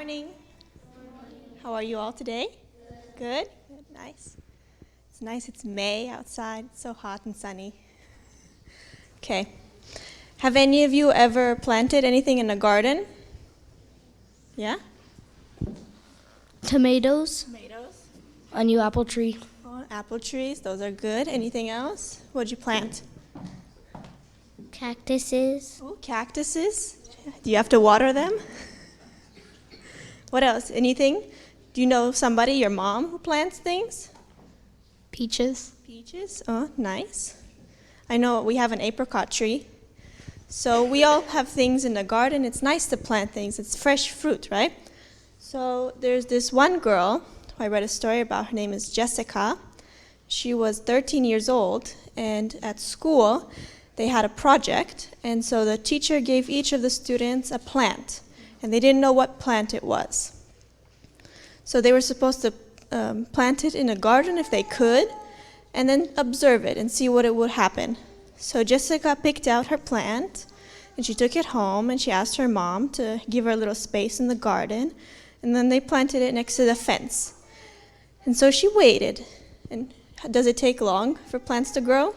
morning. How are you all today? Good? Good, nice. It's nice, it's May outside. It's so hot and sunny. Okay. Have any of you ever planted anything in a garden? Yeah? Tomatoes, Tomatoes. a new apple tree, Oh, apple trees, those are good. Anything else? What'd you plant? cactuses, Oh, cactuses. Do you have to water them? What else? Anything? Do you know somebody, your mom, who plants things? peaches, Peaches. Oh, nice. I know we have an apricot tree. So we all have things in the garden. It's nice to plant things. It's fresh fruit, right? So there's this one girl who I read a story about. Her name is Jessica. She was 13 years old, and at school they had a project, and so the teacher gave each of the students a plant, and they didn't know what plant it was. So they were supposed to plant it in a garden if they could, and then observe it and see what it would happen. So Jessica picked out her plant, and she took it home, and she asked her mom to give her a little space in the garden, and then they planted it next to the fence. And so she waited. And does it take long for plants to grow?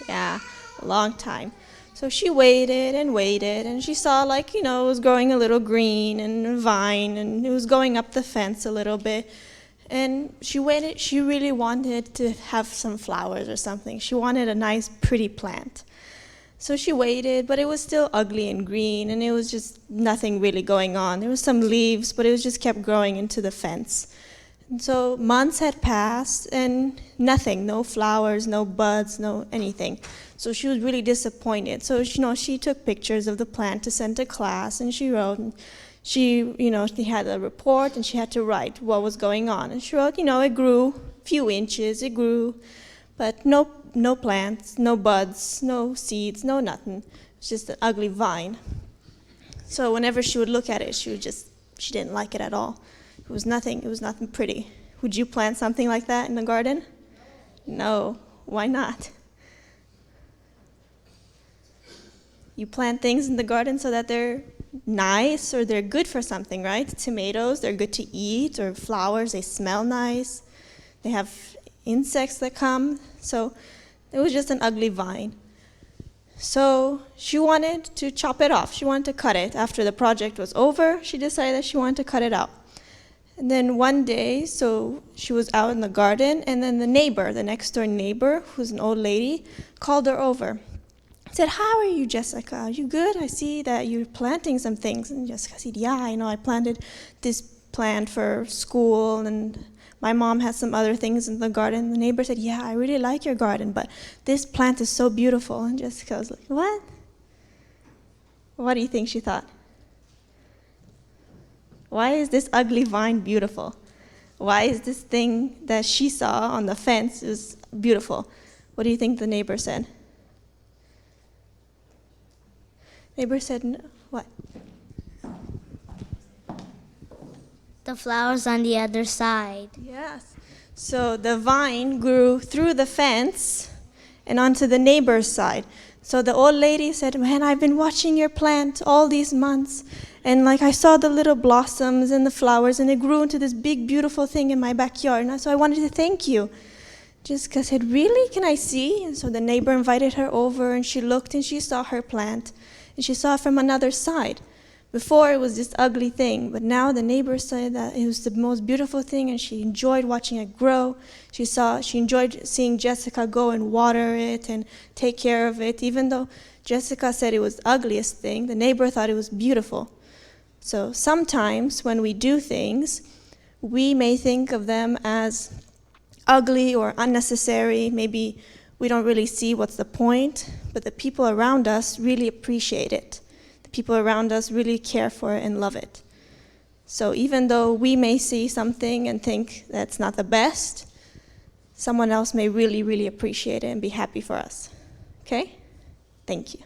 Yeah, a long time. So she waited, and she saw, it was growing a little green and a vine, and it was going up the fence a little bit. And she waited. She really wanted to have some flowers or something. She wanted a nice, pretty plant. So she waited, but it was still ugly and green, and it was just nothing really going on. There was some leaves, but it was just kept growing into the fence. And so months had passed, and nothing, no flowers, no buds, no anything. So she was really disappointed. So, she took pictures of the plant to send to class, and she wrote, and she had a report, and she had to write what was going on. And she wrote, it grew a few inches, it grew, but no plants, no buds, no seeds, no nothing. It was just an ugly vine. So whenever she would look at it, she didn't like it at all. It was nothing pretty. Would you plant something like that in the garden? No. Why not? You plant things in the garden so that they're nice or they're good for something, right? Tomatoes, they're good to eat, or flowers, they smell nice. They have insects that come. So it was just an ugly vine. So she wanted to chop it off. She wanted to cut it. After the project was over, she decided that she wanted to cut it out. And then one day, so she was out in the garden, and then the next door neighbor, who's an old lady, called her over. Said, "How are you, Jessica? Are you good? I see that you're planting some things." And Jessica said, "Yeah, I know. I planted this plant for school, and my mom has some other things in the garden." The neighbor said, "Yeah, I really like your garden, but this plant is so beautiful." And Jessica was like, "What? What do you think she thought? Why is this ugly vine beautiful? Why is this thing that she saw on the fence is beautiful?" What do you think the neighbor said? Neighbor said, "No, what?" the flowers on the other side. Yes. So the vine grew through the fence and onto the neighbor's side. So the old lady said, "Man, I've been watching your plant all these months, and I saw the little blossoms and the flowers, and it grew into this big, beautiful thing in my backyard. And so I wanted to thank you." Jessica said, "Really? Can I see?" And so the neighbor invited her over, and she looked, and she saw her plant, and she saw it from another side. Before it was this ugly thing, but now the neighbor said that it was the most beautiful thing, and she enjoyed watching it grow. She enjoyed seeing Jessica go and water it and take care of it. Even though Jessica said it was the ugliest thing, the neighbor thought it was beautiful. So sometimes when we do things, we may think of them as ugly or unnecessary. Maybe we don't really see what's the point, but the people around us really appreciate it. People around us really care for it and love it. So even though we may see something and think that's not the best, someone else may really, really appreciate it and be happy for us. Okay? Thank you.